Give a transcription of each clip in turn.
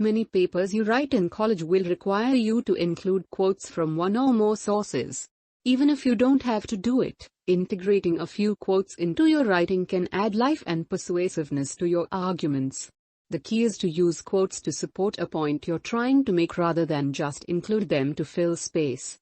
Many papers you write in college will require you to include quotes from one or more sources. Even if you don't have to do it, integrating a few quotes into your writing can add life and persuasiveness to your arguments. The key is to use quotes to support a point you're trying to make rather than just include them to fill space.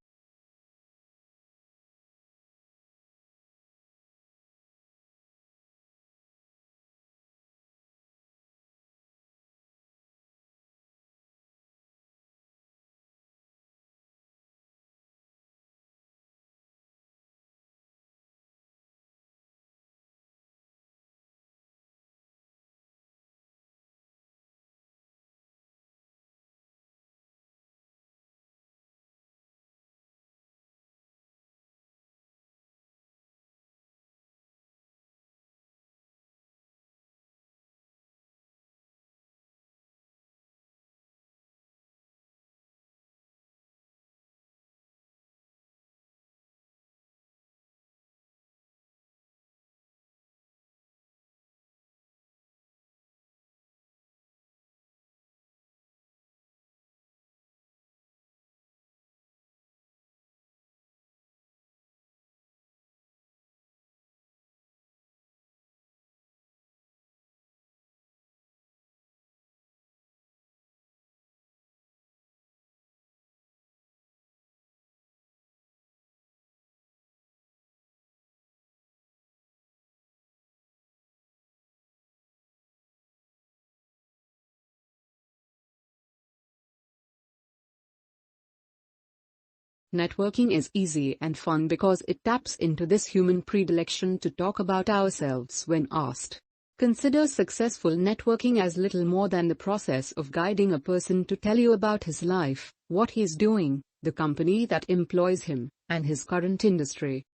Networking is easy and fun because it taps into this human predilection to talk about ourselves when asked. Consider successful networking as little more than the process of guiding a person to tell you about his life, what he's doing, the company that employs him, and his current industry.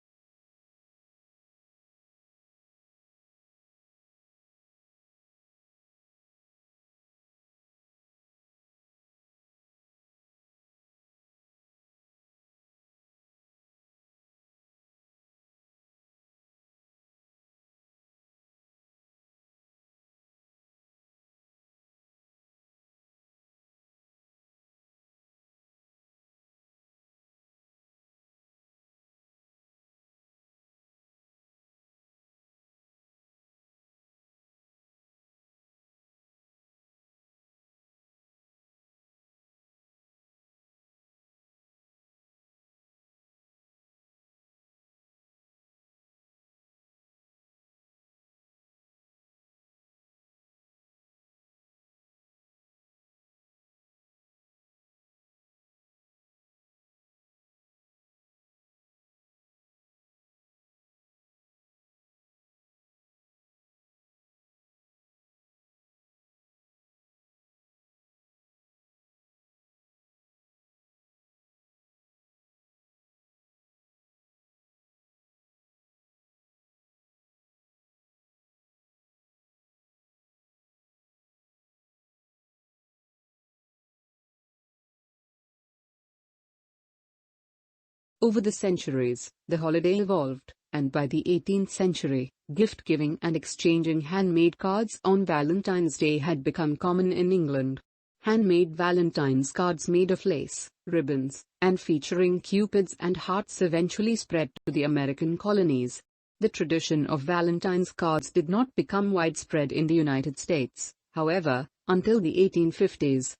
Over the centuries, the holiday evolved, and by the 18th century, gift-giving and exchanging handmade cards on Valentine's Day had become common in England. Handmade Valentine's cards made of lace, ribbons, and featuring cupids and hearts eventually spread to the American colonies. The tradition of Valentine's cards did not become widespread in the United States, however, until the 1850s.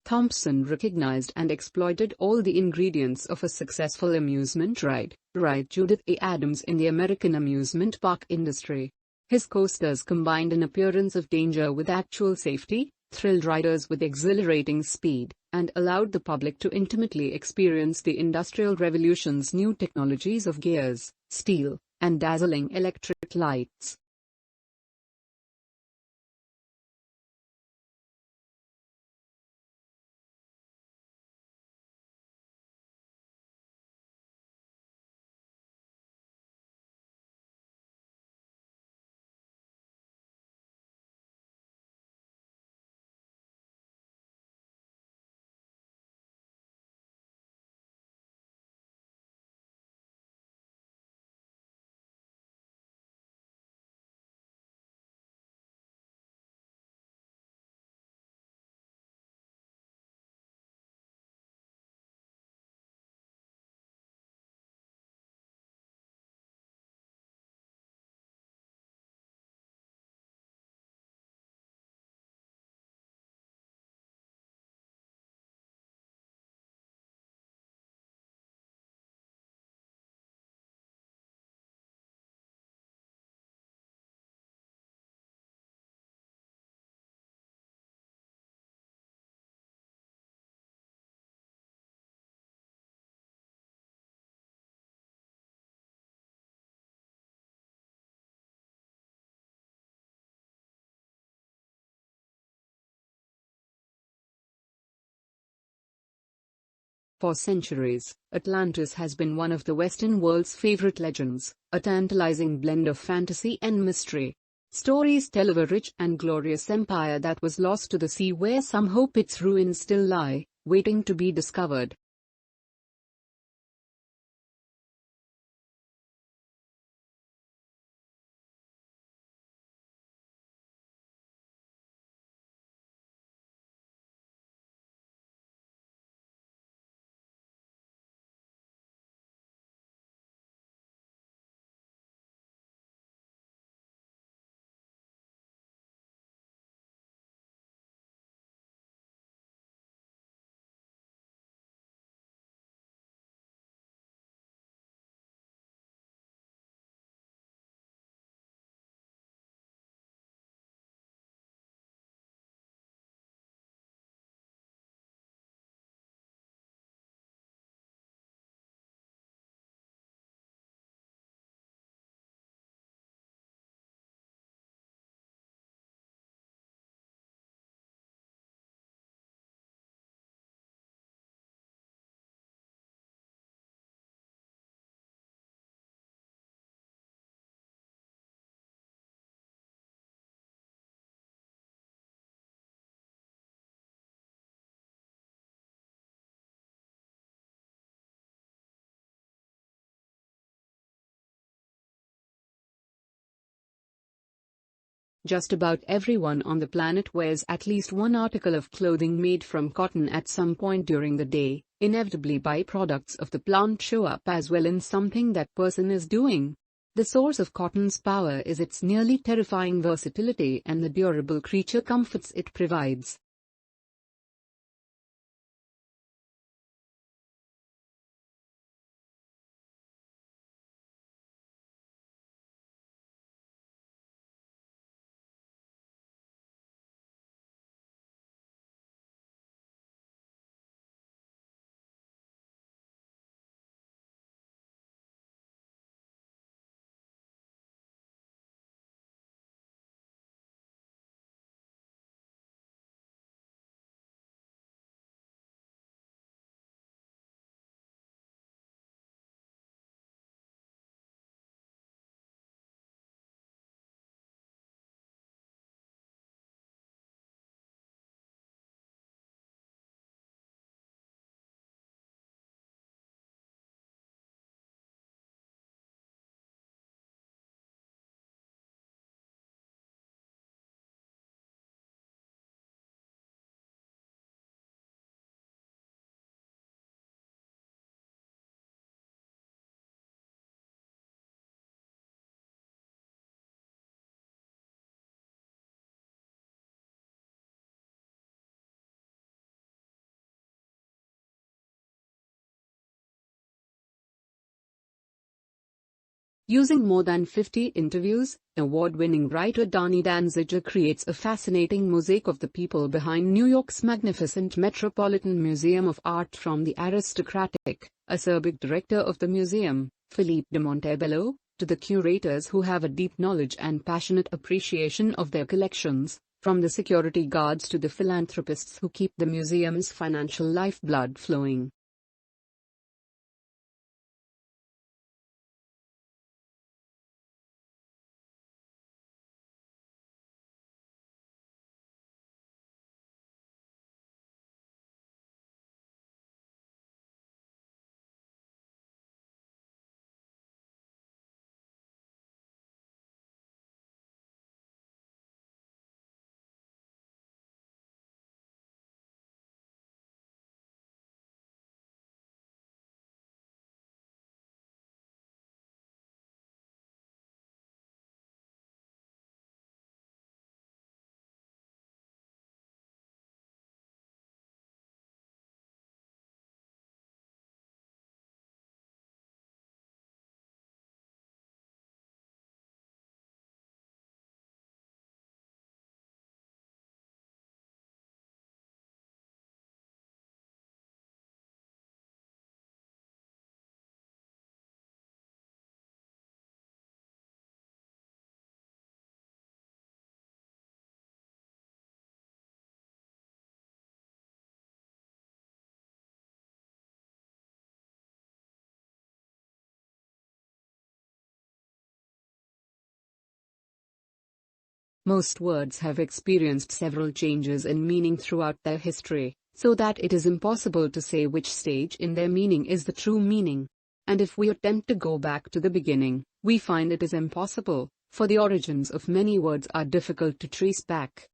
Thompson recognized and exploited all the ingredients of a successful amusement ride, writes Judith A. Adams in the American amusement park industry. His coasters combined an appearance of danger with actual safety, thrilled riders with exhilarating speed, and allowed the public to intimately experience the Industrial Revolution's new technologies of gears, steel, and dazzling electric lights. For centuries, Atlantis has been one of the Western world's favorite legends, a tantalizing blend of fantasy and mystery. Stories tell of a rich and glorious empire that was lost to the sea, where some hope its ruins still lie, waiting to be discovered. Just about everyone on the planet wears at least one article of clothing made from cotton at some point during the day. Inevitably, byproducts of the plant show up as well in something that person is doing. The source of cotton's power is its nearly terrifying versatility and the durable creature comforts it provides. Using more than 50 interviews, award-winning writer Dani Danziger creates a fascinating mosaic of the people behind New York's magnificent Metropolitan Museum of Art, from the aristocratic, acerbic director of the museum, Philippe de Montebello, to the curators who have a deep knowledge and passionate appreciation of their collections, from the security guards to the philanthropists who keep the museum's financial lifeblood flowing. Most words have experienced several changes in meaning throughout their history, so that it is impossible to say which stage in their meaning is the true meaning. And if we attempt to go back to the beginning, we find it is impossible, for the origins of many words are difficult to trace back.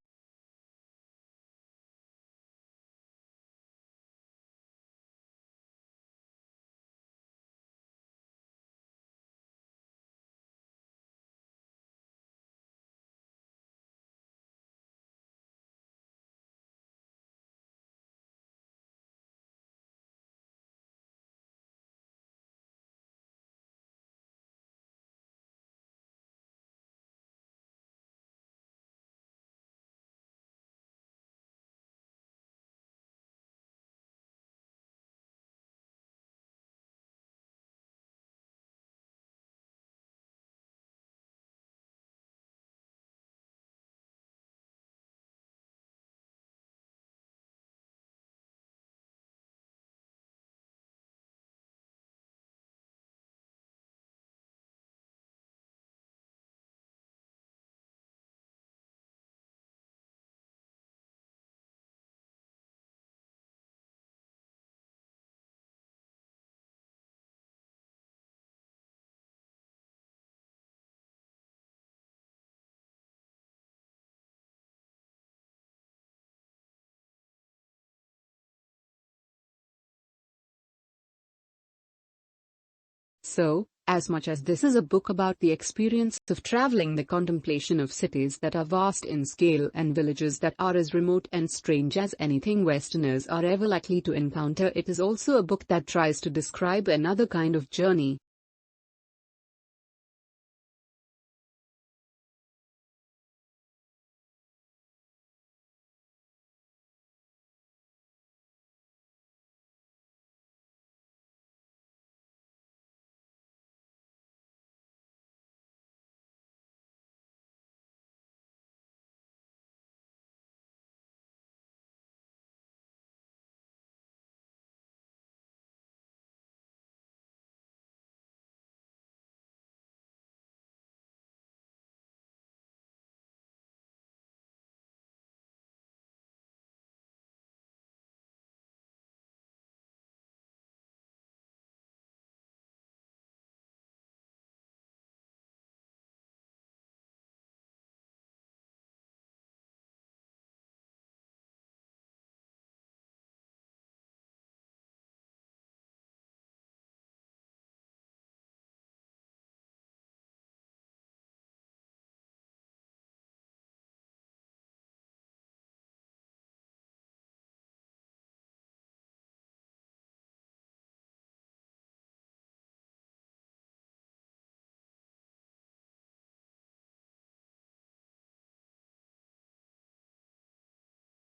So, as much as this is a book about the experience of traveling, the contemplation of cities that are vast in scale and villages that are as remote and strange as anything Westerners are ever likely to encounter, it is also a book that tries to describe another kind of journey.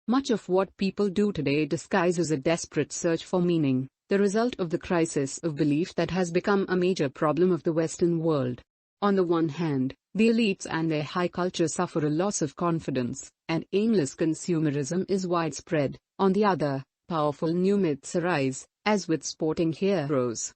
Much of what people do today disguises a desperate search for meaning, the result of the crisis of belief that has become a major problem of the Western world. On the one hand, the elites and their high culture suffer a loss of confidence, and aimless consumerism is widespread. On the other, powerful new myths arise, as with sporting heroes.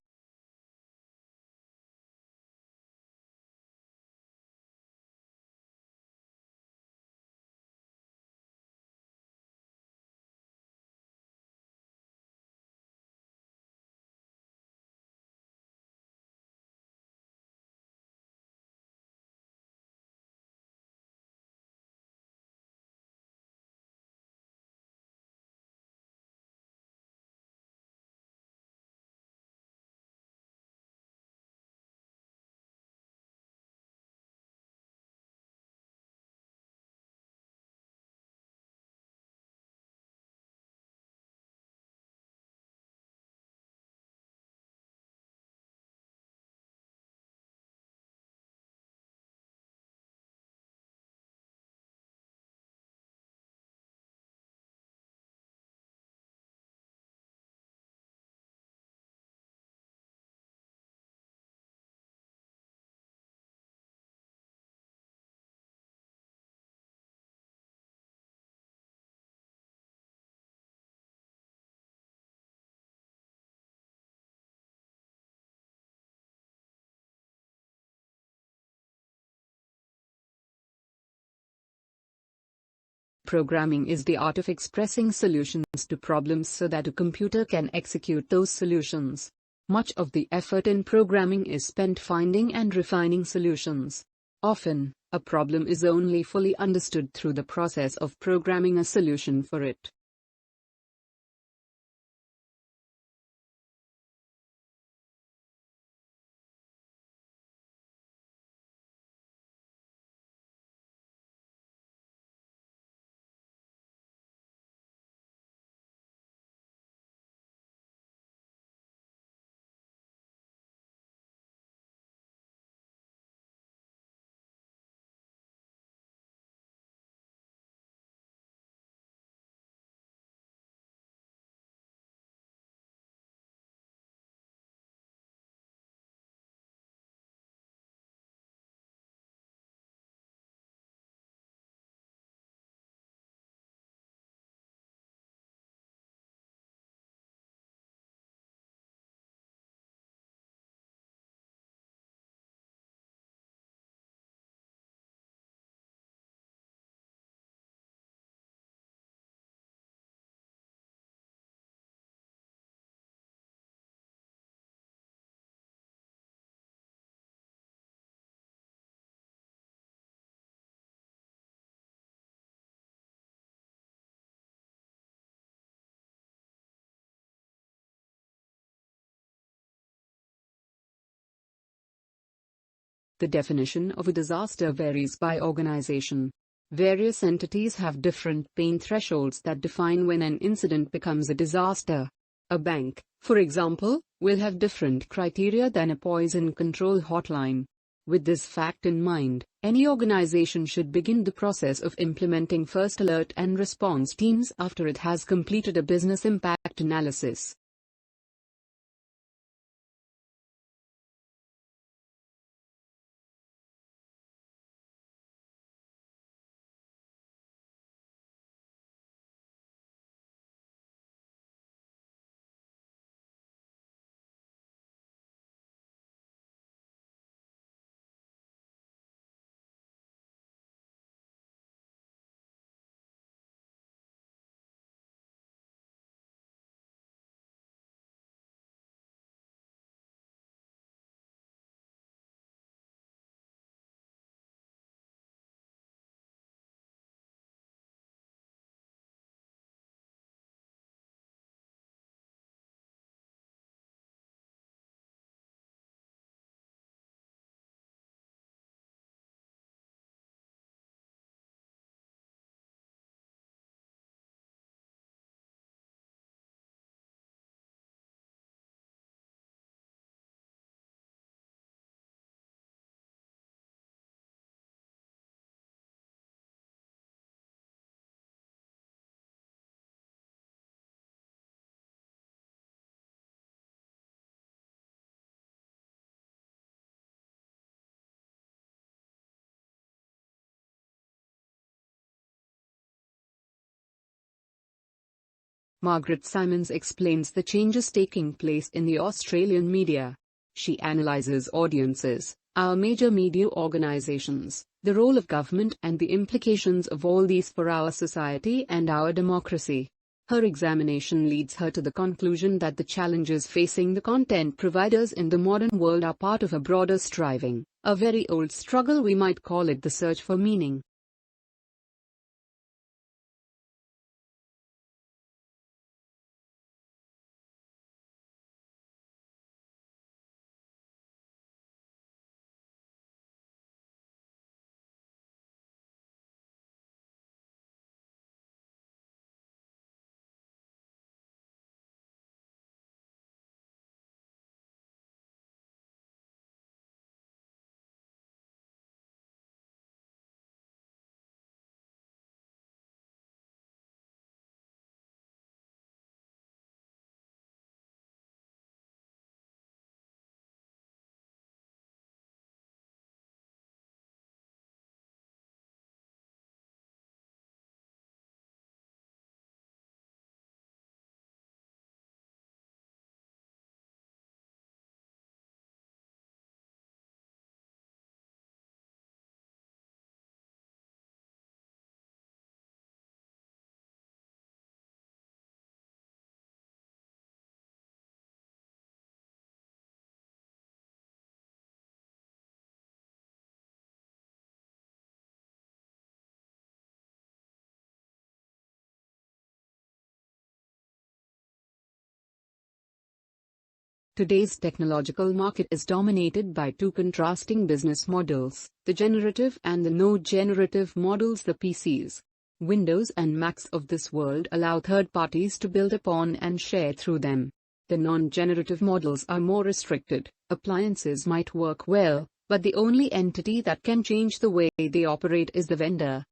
Programming is the art of expressing solutions to problems so that a computer can execute those solutions. Much of the effort in programming is spent finding and refining solutions. Often, a problem is only fully understood through the process of programming a solution for it. The definition of a disaster varies by organization. Various entities have different pain thresholds that define when an incident becomes a disaster. A bank, for example, will have different criteria than a poison control hotline. With this fact in mind, any organization should begin the process of implementing first alert and response teams after it has completed a business impact analysis. Margaret Simons explains the changes taking place in the Australian media. She analyzes audiences, our major media organizations, the role of government and the implications of all these for our society and our democracy. Her examination leads her to the conclusion that the challenges facing the content providers in the modern world are part of a broader striving, a very old struggle. We might call it the search for meaning. Today's technological market is dominated by two contrasting business models, the generative and the no-generative models. The PCs, Windows and Macs of this world allow third parties to build upon and share through them. The non-generative models are more restricted. Appliances might work well, but the only entity that can change the way they operate is the vendor.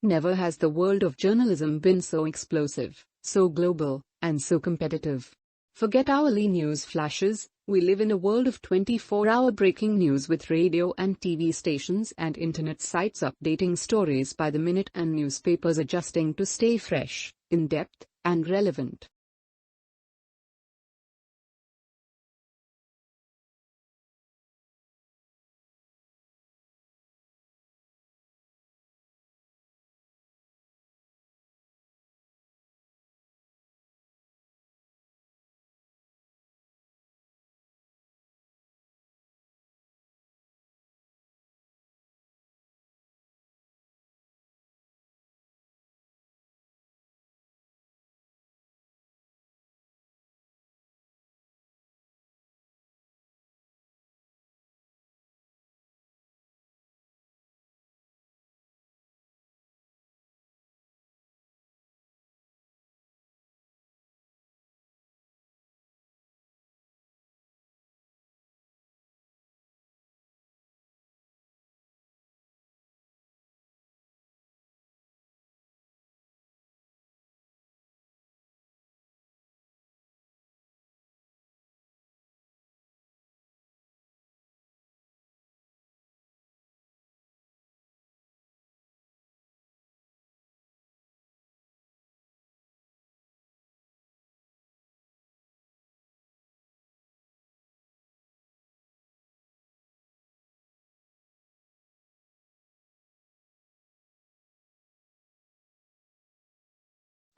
Never has the world of journalism been so explosive, so global, and so competitive. Forget hourly news flashes, we live in a world of 24-hour breaking news with radio and TV stations and internet sites updating stories by the minute and newspapers adjusting to stay fresh, in-depth, and relevant.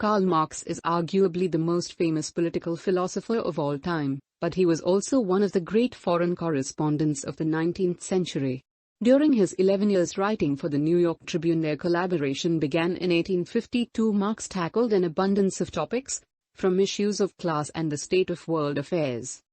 Karl Marx is arguably the most famous political philosopher of all time, but he was also one of the great foreign correspondents of the 19th century. During his 11 years writing for the New York Tribune, their collaboration began in 1852. Marx tackled an abundance of topics, from issues of class and the state of world affairs.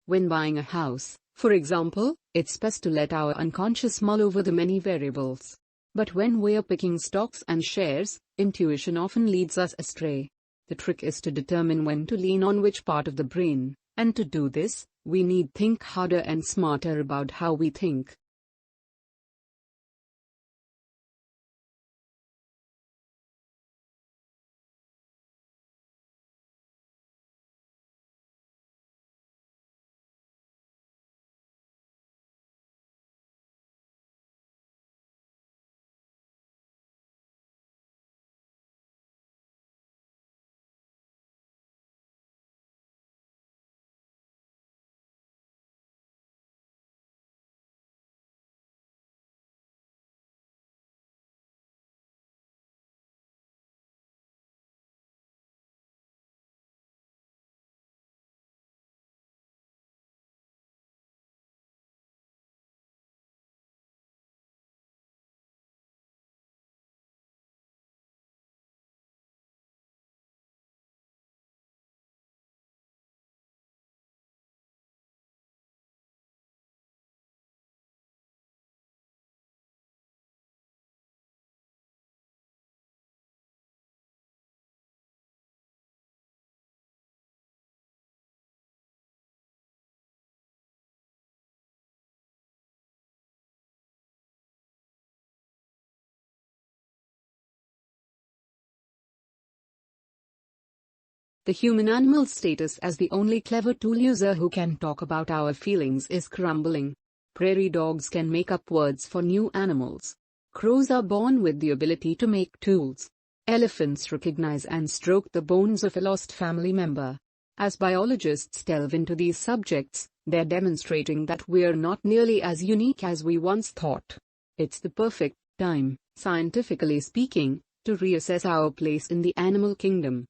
When buying a house, for example, it's best to let our unconscious mull over the many variables. But when we're picking stocks and shares, intuition often leads us astray. The trick is to determine when to lean on which part of the brain, and to do this, we need think harder and smarter about how we think. The human-animal status as the only clever tool user who can talk about our feelings is crumbling. Prairie dogs can make up words for new animals. Crows are born with the ability to make tools. Elephants recognize and stroke the bones of a lost family member. As biologists delve into these subjects, they're demonstrating that we're not nearly as unique as we once thought. It's the perfect time, scientifically speaking, to reassess our place in the animal kingdom.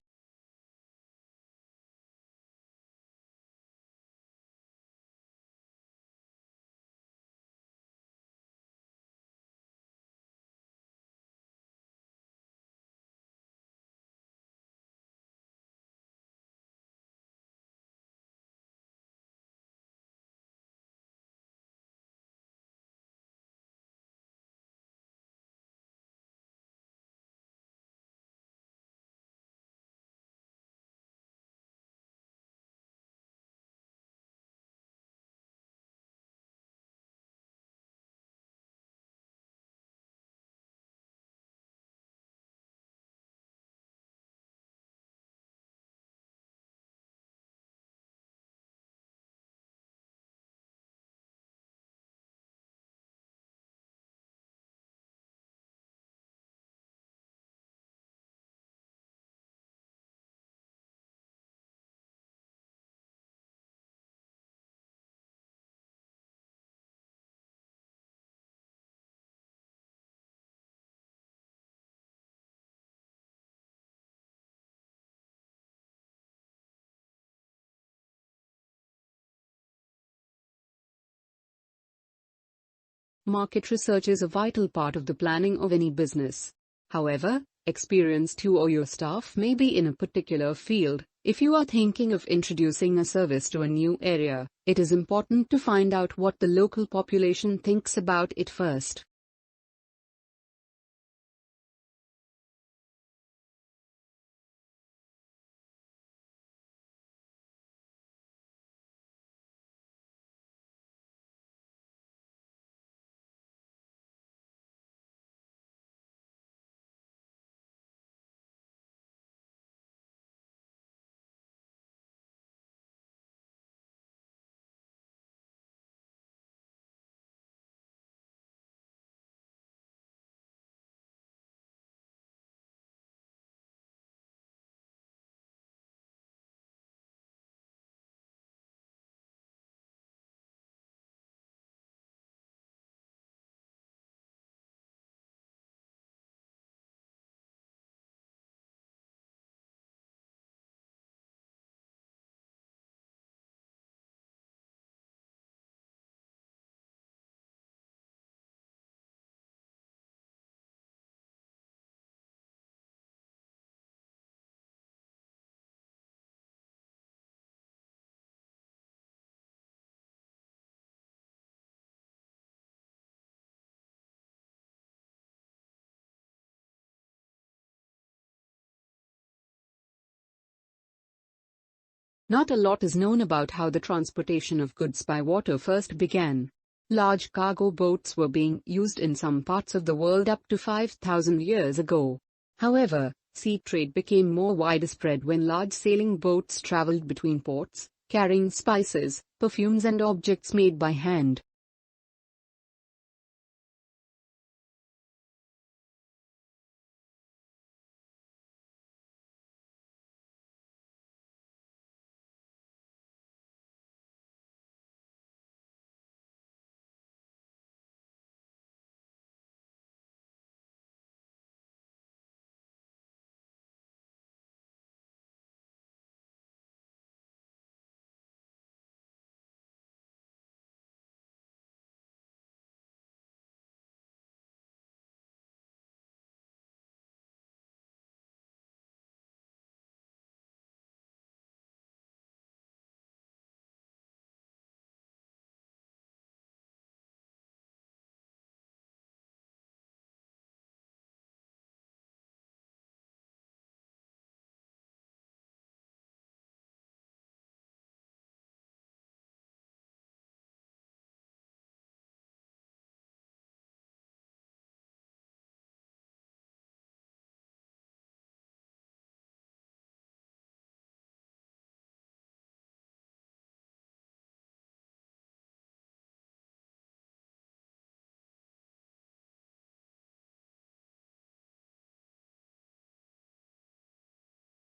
Market research is a vital part of the planning of any business. However, experienced you or your staff may be in a particular field. If you are thinking of introducing a service to a new area, it is important to find out what the local population thinks about it first. Not a lot is known about how the transportation of goods by water first began. Large cargo boats were being used in some parts of the world up to 5,000 years ago. However, sea trade became more widespread when large sailing boats traveled between ports, carrying spices, perfumes and objects made by hand.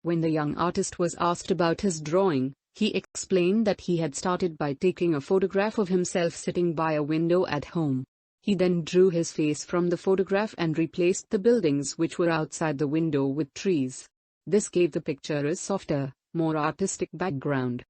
When the young artist was asked about his drawing, he explained that he had started by taking a photograph of himself sitting by a window at home. He then drew his face from the photograph and replaced the buildings which were outside the window with trees. This gave the picture a softer, more artistic background.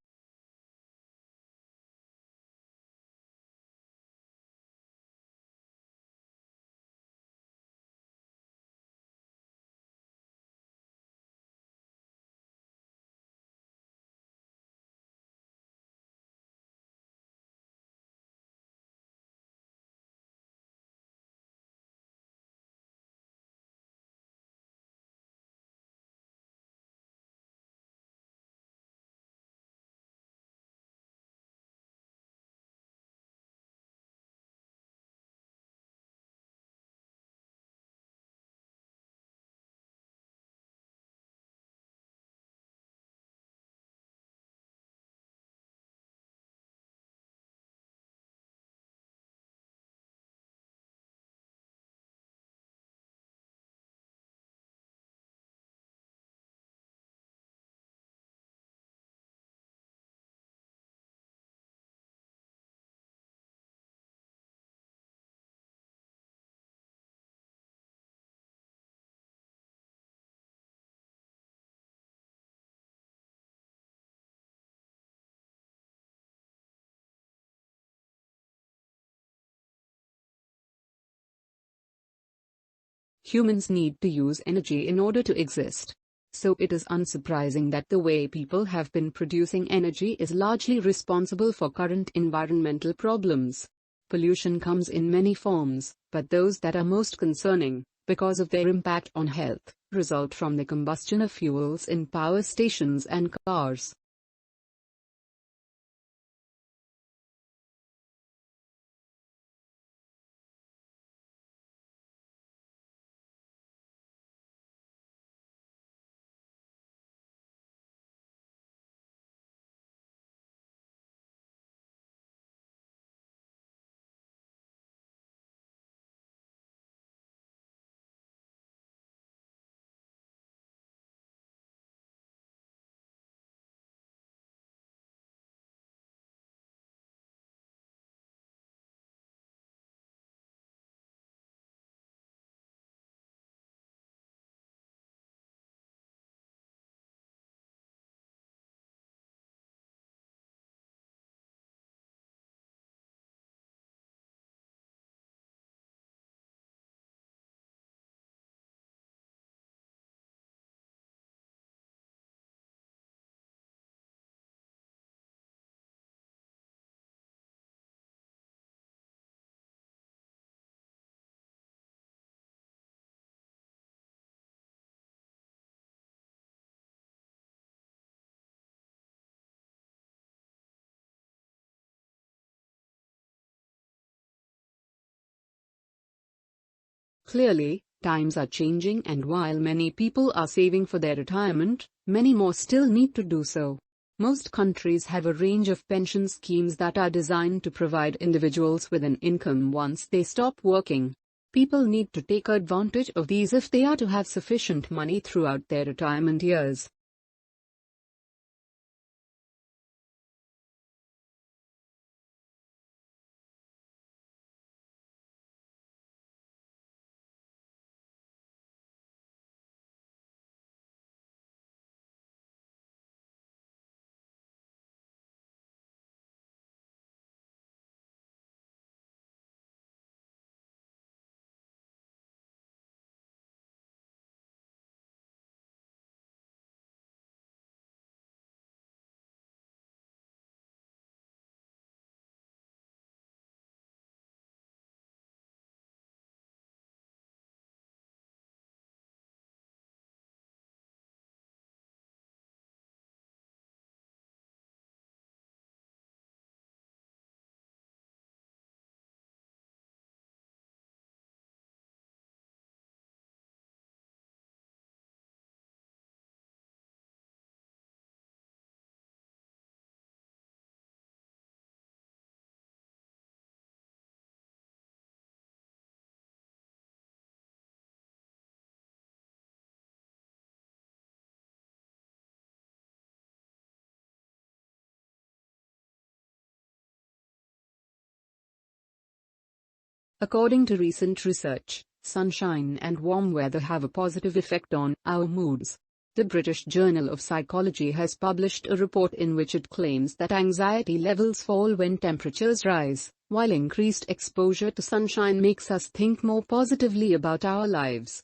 Humans need to use energy in order to exist. So it is unsurprising that the way people have been producing energy is largely responsible for current environmental problems. Pollution comes in many forms, but those that are most concerning, because of their impact on health, result from the combustion of fuels in power stations and cars. Clearly, times are changing, and while many people are saving for their retirement, many more still need to do so. Most countries have a range of pension schemes that are designed to provide individuals with an income once they stop working. People need to take advantage of these if they are to have sufficient money throughout their retirement years. According to recent research, sunshine and warm weather have a positive effect on our moods. The British Journal of Psychology has published a report in which it claims that anxiety levels fall when temperatures rise, while increased exposure to sunshine makes us think more positively about our lives.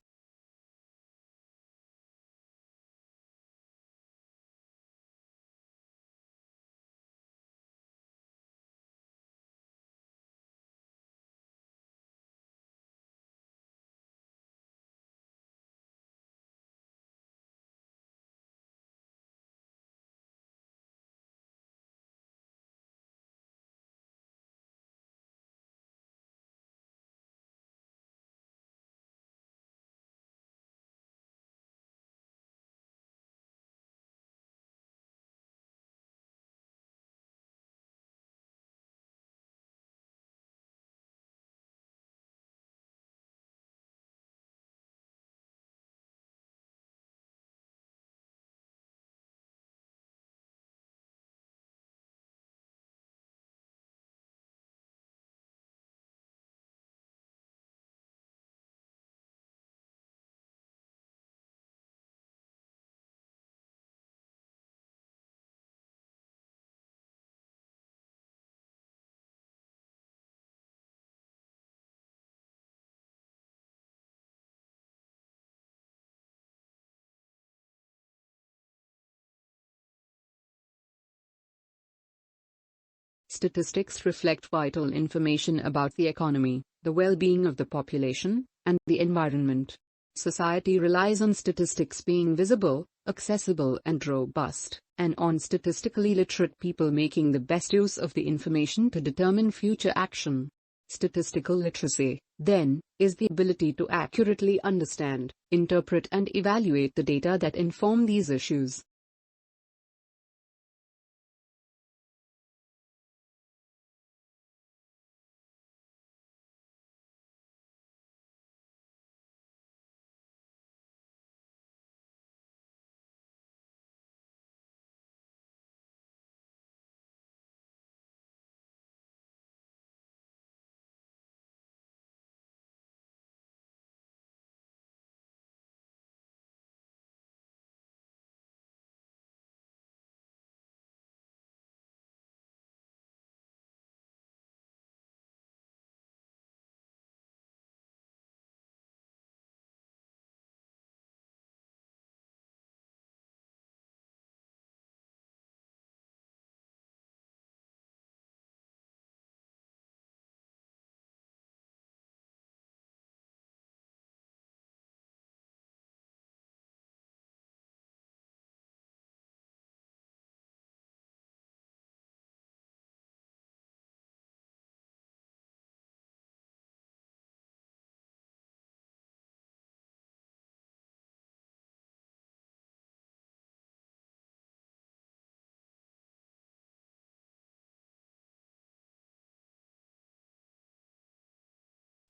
Statistics reflect vital information about the economy, the well-being of the population, and the environment. Society relies on statistics being visible, accessible and robust, and on statistically literate people making the best use of the information to determine future action. Statistical literacy, then, is the ability to accurately understand, interpret and evaluate the data that inform these issues.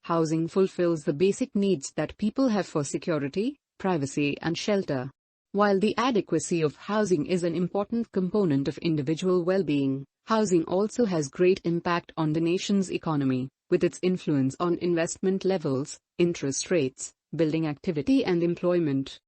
Housing fulfills the basic needs that people have for security, privacy and shelter. While the adequacy of housing is an important component of individual well-being, housing also has great impact on the nation's economy, with its influence on investment levels, interest rates, building activity and employment.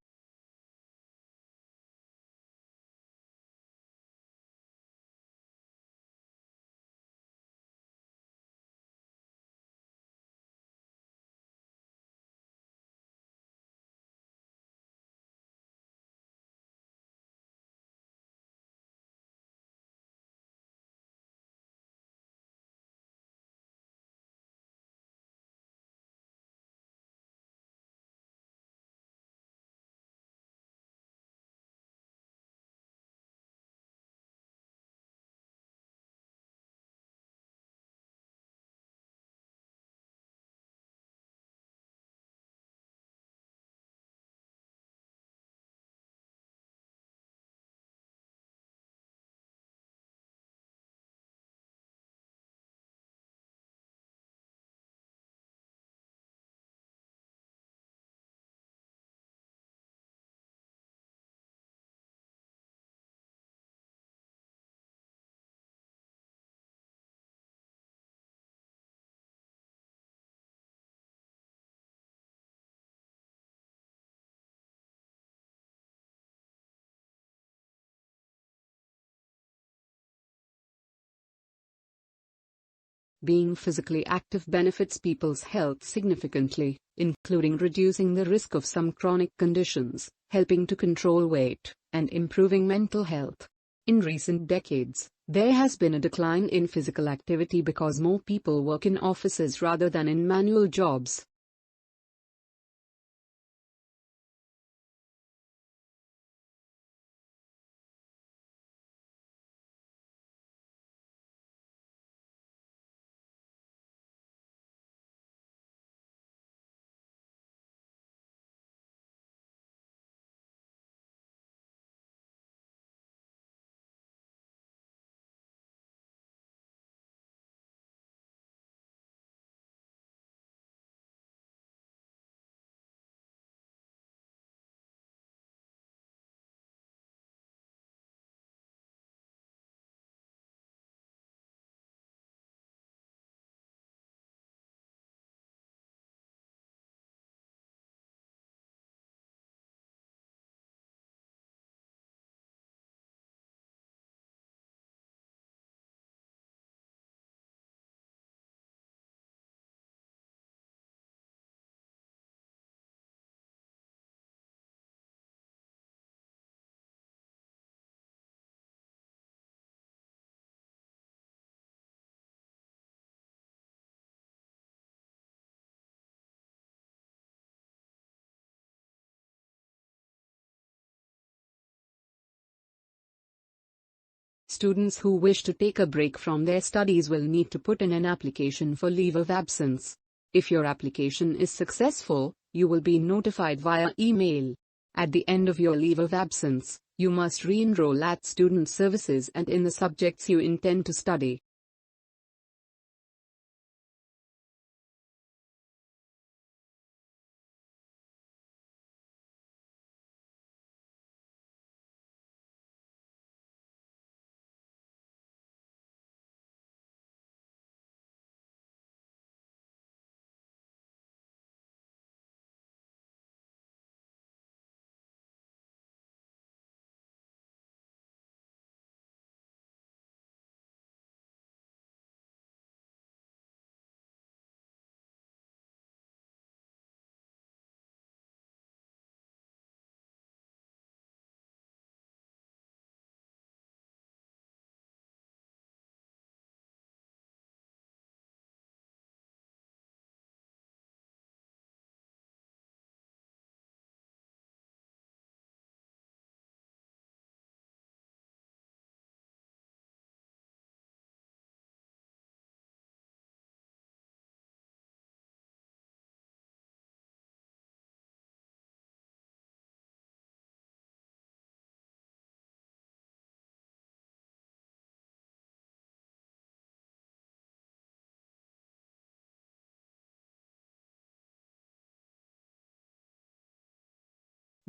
Being physically active benefits people's health significantly, including reducing the risk of some chronic conditions, helping to control weight, and improving mental health. In recent decades, there has been a decline in physical activity because more people work in offices rather than in manual jobs. Students who wish to take a break from their studies will need to put in an application for leave of absence. If your application is successful, you will be notified via email. At the end of your leave of absence, you must re-enroll at student services and in the subjects you intend to study.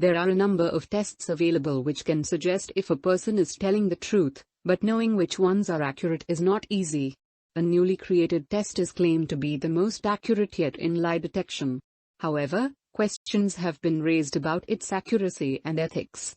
There are a number of tests available which can suggest if a person is telling the truth, but knowing which ones are accurate is not easy. A newly created test is claimed to be the most accurate yet in lie detection. However, questions have been raised about its accuracy and ethics.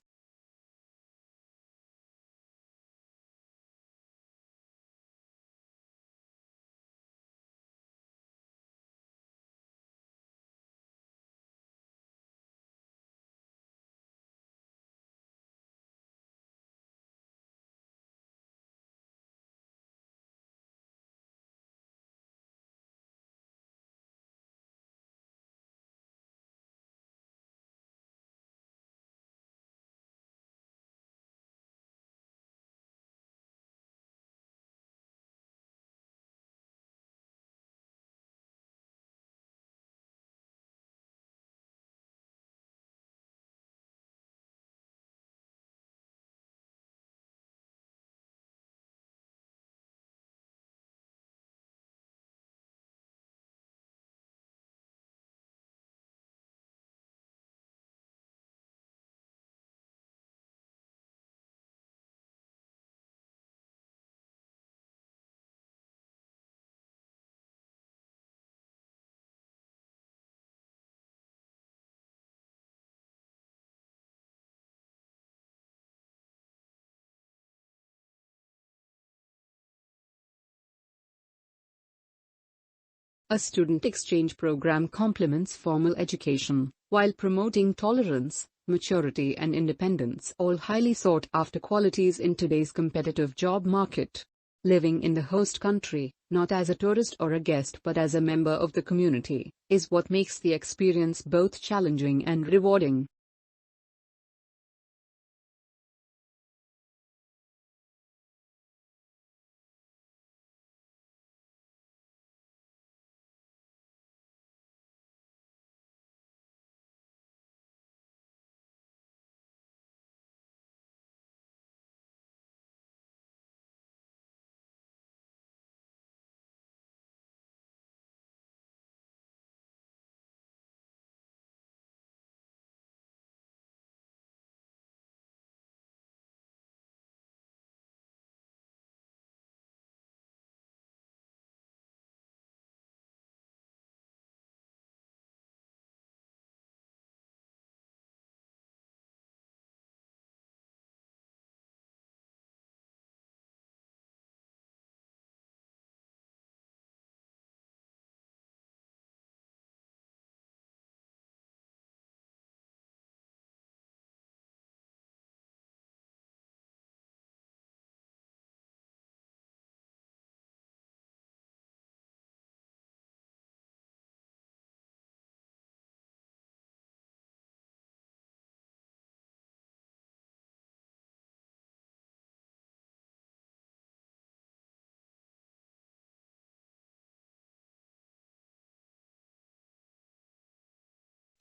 A student exchange program complements formal education, while promoting tolerance, maturity and independence, all highly sought after qualities in today's competitive job market. Living in the host country, not as a tourist or a guest but as a member of the community, is what makes the experience both challenging and rewarding.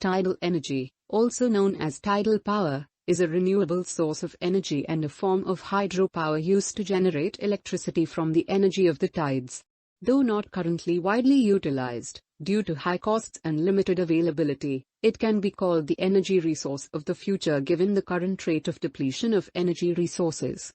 Tidal energy, also known as tidal power, is a renewable source of energy and a form of hydropower used to generate electricity from the energy of the tides. Though not currently widely utilized, due to high costs and limited availability, it can be called the energy resource of the future given the current rate of depletion of energy resources.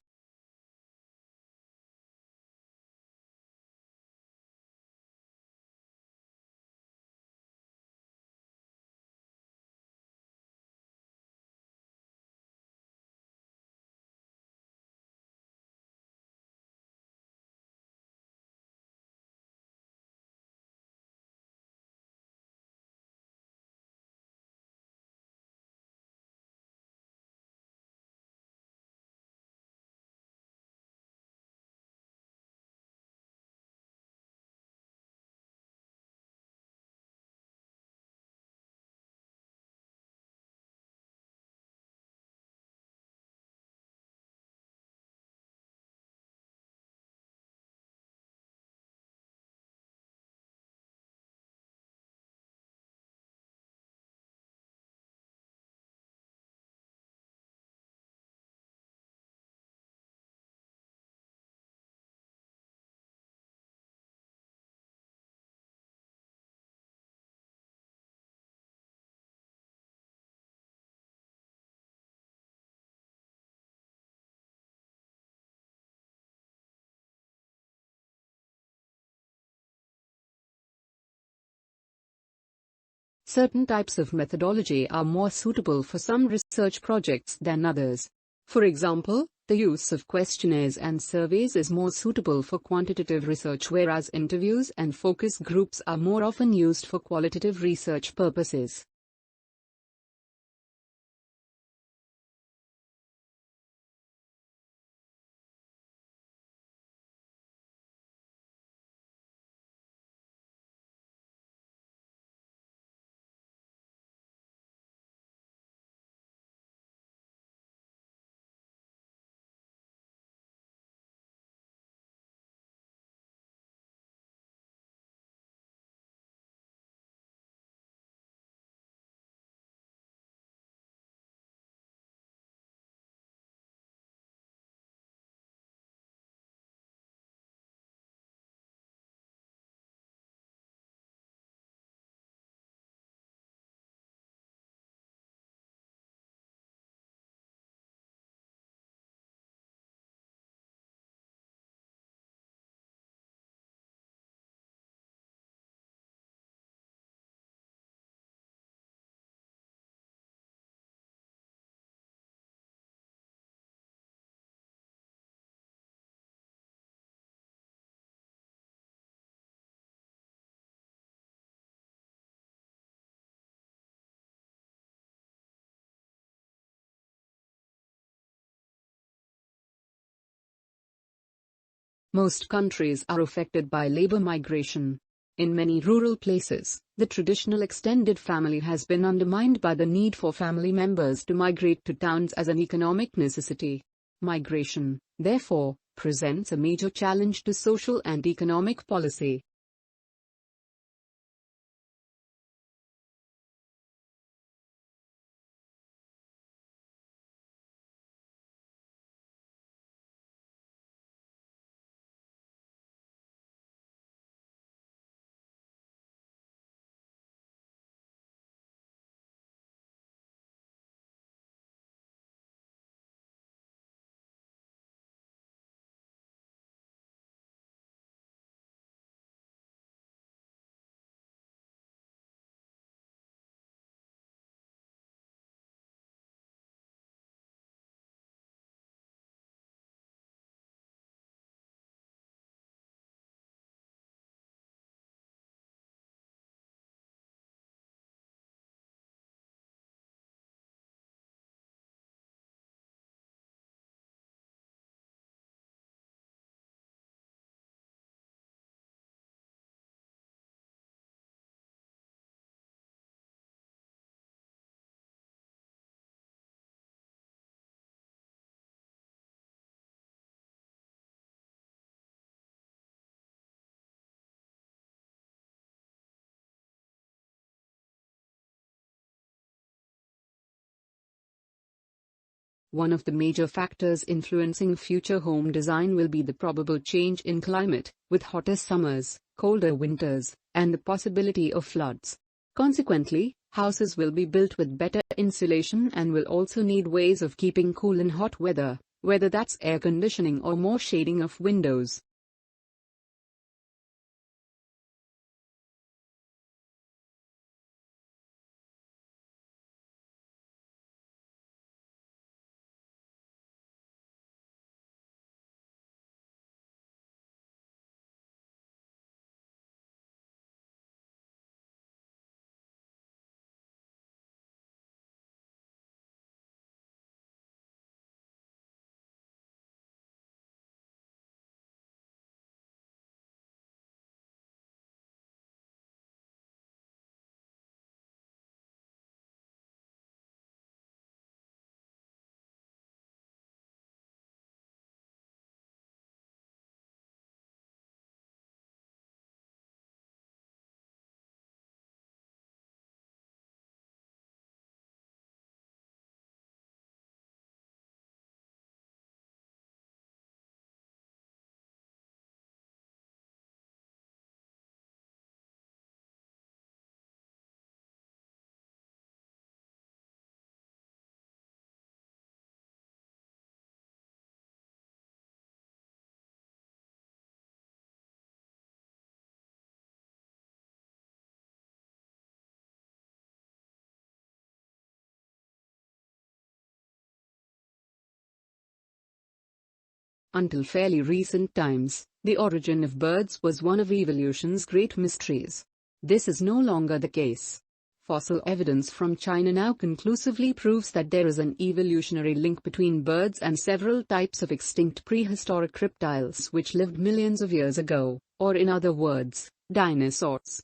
Certain types of methodology are more suitable for some research projects than others. For example, the use of questionnaires and surveys is more suitable for quantitative research, whereas interviews and focus groups are more often used for qualitative research purposes. Most countries are affected by labor migration. In many rural places, the traditional extended family has been undermined by the need for family members to migrate to towns as an economic necessity. Migration, therefore, presents a major challenge to social and economic policy. One of the major factors influencing future home design will be the probable change in climate, with hotter summers, colder winters, and the possibility of floods. Consequently, houses will be built with better insulation and will also need ways of keeping cool in hot weather, whether that's air conditioning or more shading of windows. Until fairly recent times, the origin of birds was one of evolution's great mysteries. This is no longer the case. Fossil evidence from China now conclusively proves that there is an evolutionary link between birds and several types of extinct prehistoric reptiles which lived millions of years ago, or in other words, dinosaurs.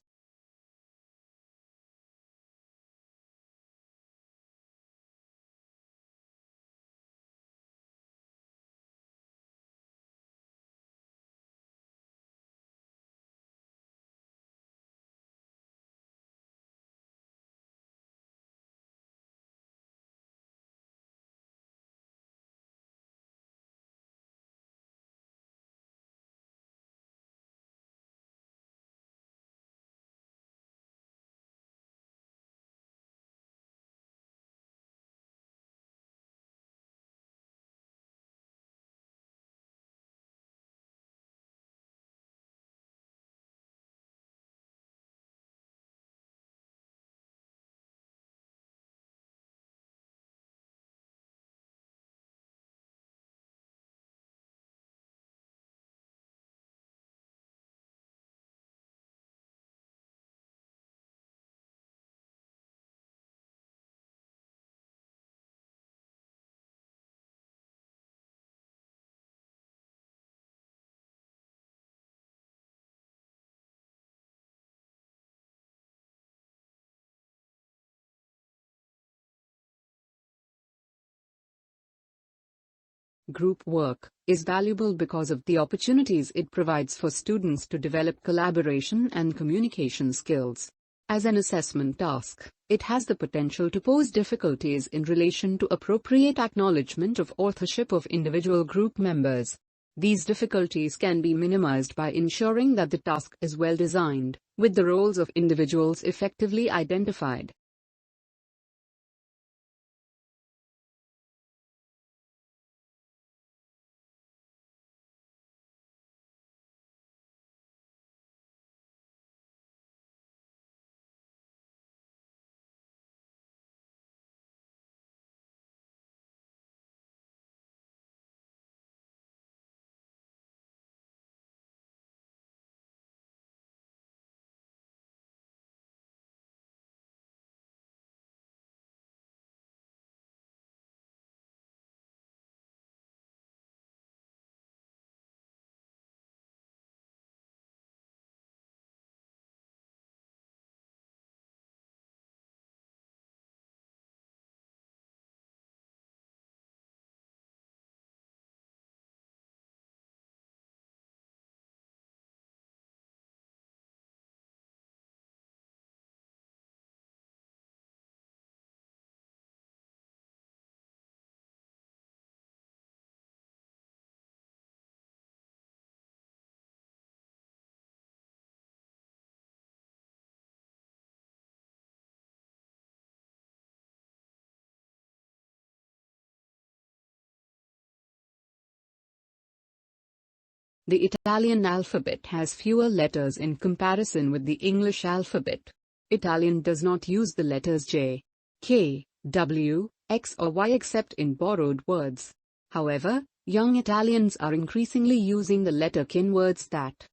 Group work is valuable because of the opportunities it provides for students to develop collaboration and communication skills. As an assessment task, it has the potential to pose difficulties in relation to appropriate acknowledgement of authorship of individual group members. These difficulties can be minimized by ensuring that the task is well designed, with the roles of individuals effectively identified. The Italian alphabet has fewer letters in comparison with the English alphabet. Italian does not use the letters J, K, W, X or Y except in borrowed words. However, young Italians are increasingly using the letter K in words that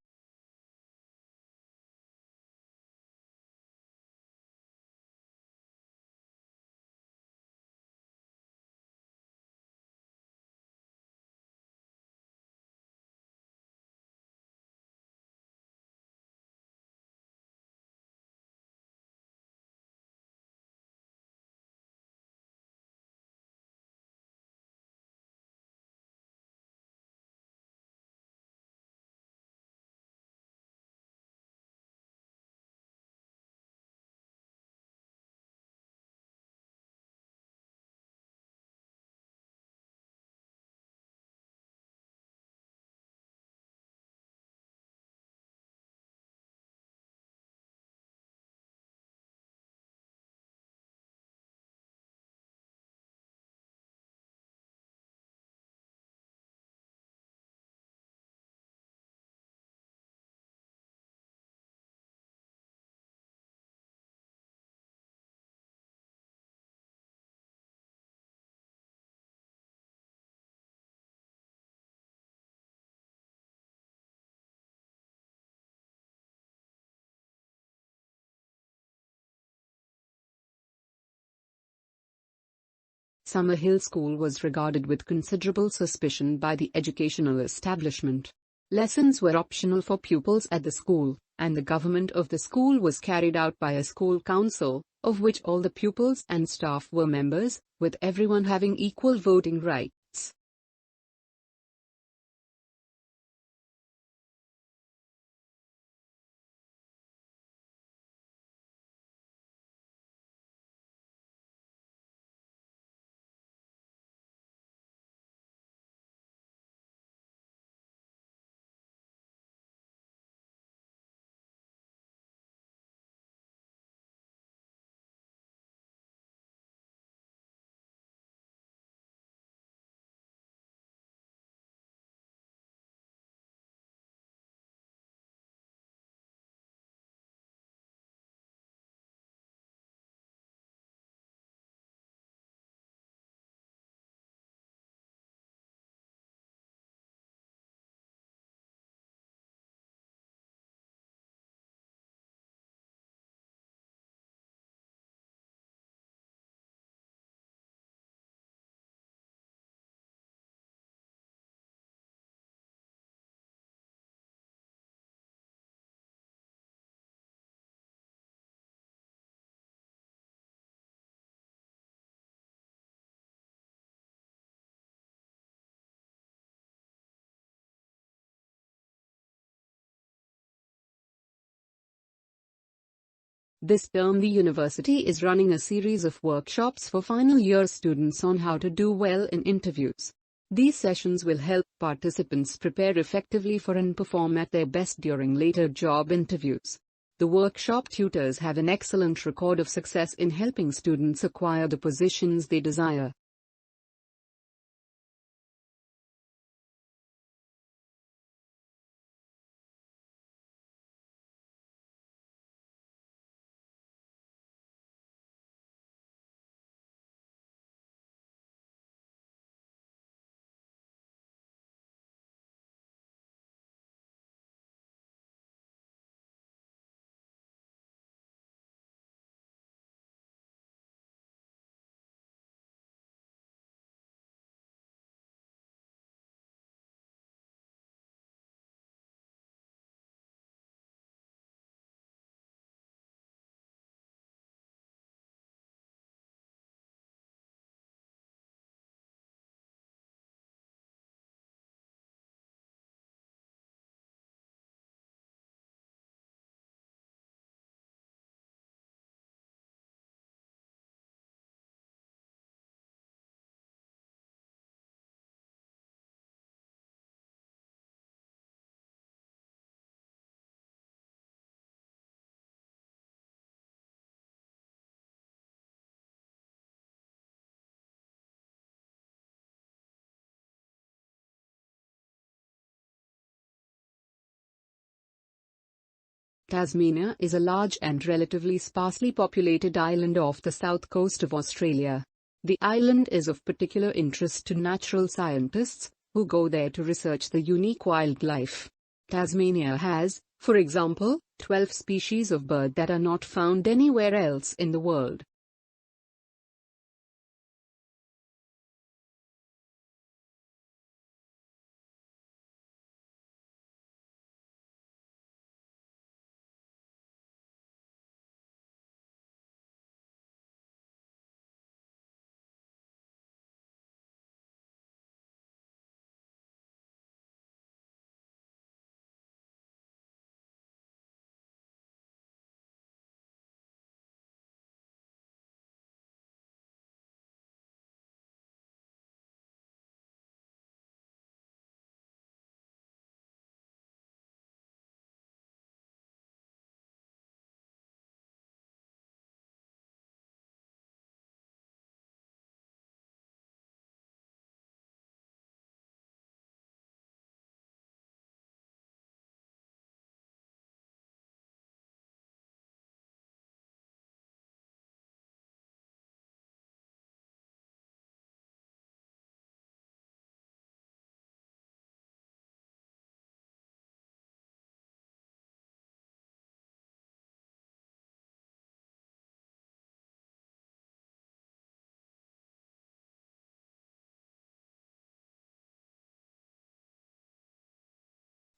Summerhill School was regarded with considerable suspicion by the educational establishment. Lessons were optional for pupils at the school, and the government of the school was carried out by a school council, of which all the pupils and staff were members, with everyone having equal voting rights. This term the university is running a series of workshops for final year students on how to do well in interviews. These sessions will help participants prepare effectively for and perform at their best during later job interviews. The workshop tutors have an excellent record of success in helping students acquire the positions they desire. Tasmania is a large and relatively sparsely populated island off the south coast of Australia. The island is of particular interest to natural scientists, who go there to research the unique wildlife. Tasmania has, for example, 12 species of bird that are not found anywhere else in the world.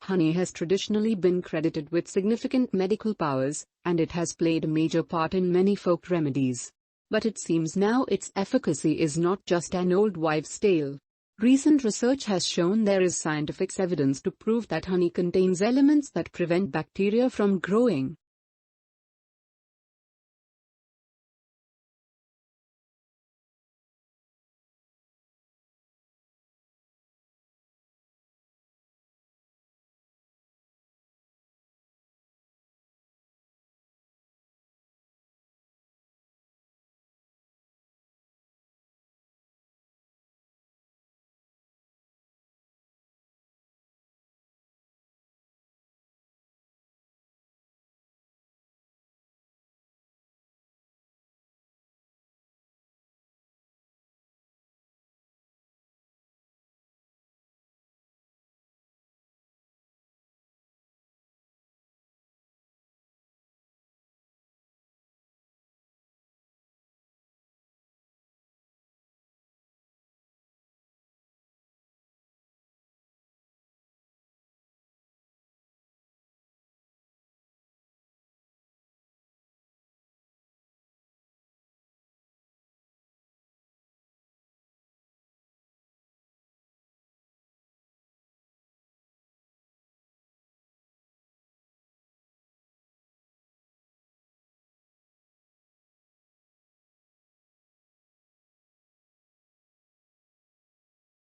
Honey has traditionally been credited with significant medical powers, and it has played a major part in many folk remedies. But it seems now its efficacy is not just an old wives' tale. Recent research has shown there is scientific evidence to prove that honey contains elements that prevent bacteria from growing.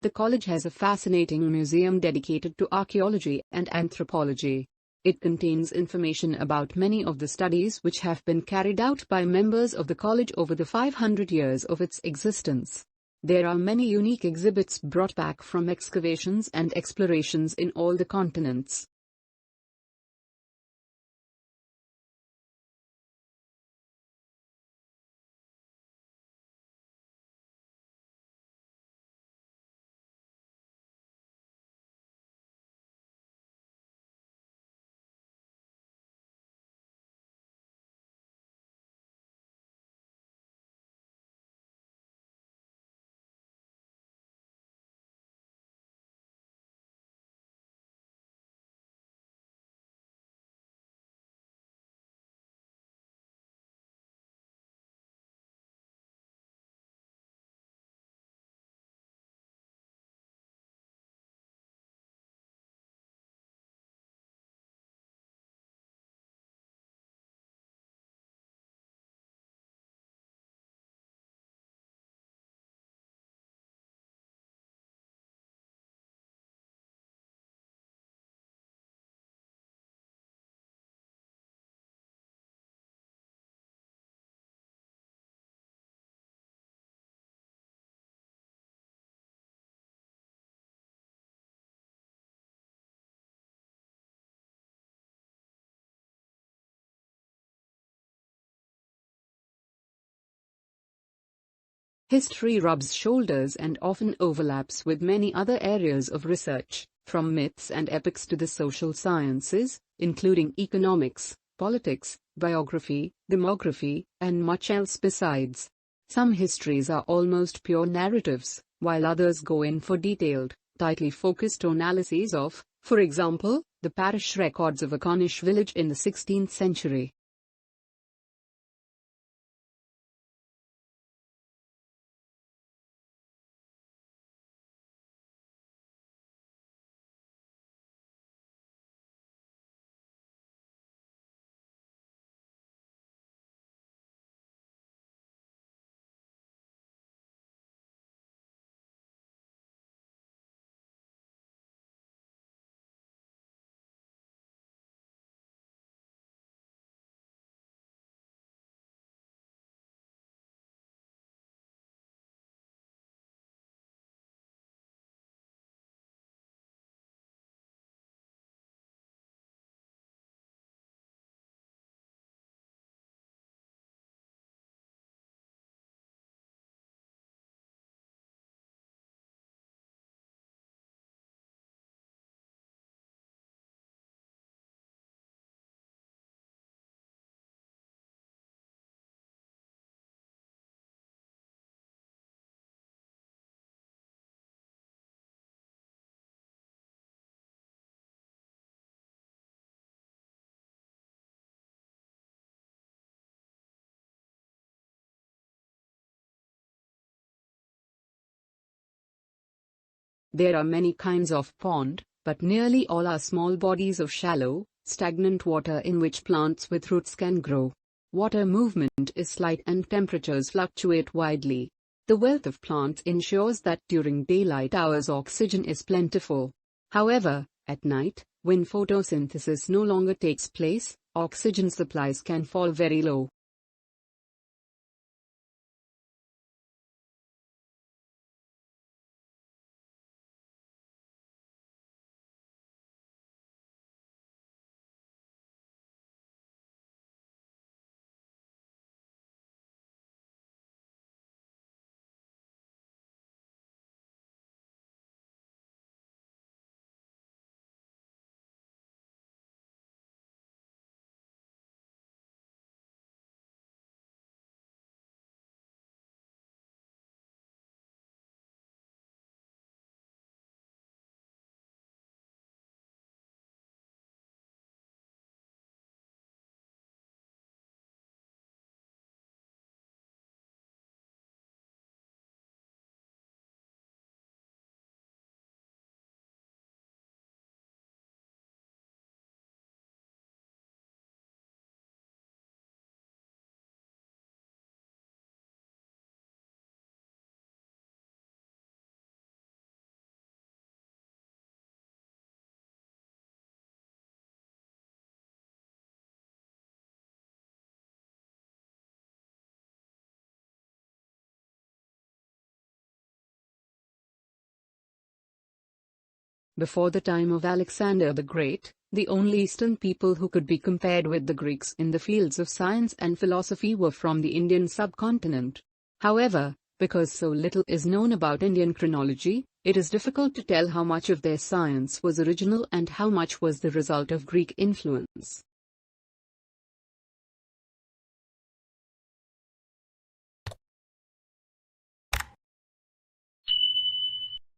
The college has a fascinating museum dedicated to archaeology and anthropology. It contains information about many of the studies which have been carried out by members of the college over the 500 years of its existence. There are many unique exhibits brought back from excavations and explorations in all the continents. History rubs shoulders and often overlaps with many other areas of research, from myths and epics to the social sciences, including economics, politics, biography, demography, and much else besides. Some histories are almost pure narratives, while others go in for detailed, tightly focused analyses of, for example, the parish records of a Cornish village in the 16th century. There are many kinds of pond, but nearly all are small bodies of shallow, stagnant water in which plants with roots can grow. Water movement is slight and temperatures fluctuate widely. The wealth of plants ensures that during daylight hours oxygen is plentiful. However, at night, when photosynthesis no longer takes place, oxygen supplies can fall very low. Before the time of Alexander the Great, the only Eastern people who could be compared with the Greeks in the fields of science and philosophy were from the Indian subcontinent. However, because so little is known about Indian chronology, it is difficult to tell how much of their science was original and how much was the result of Greek influence.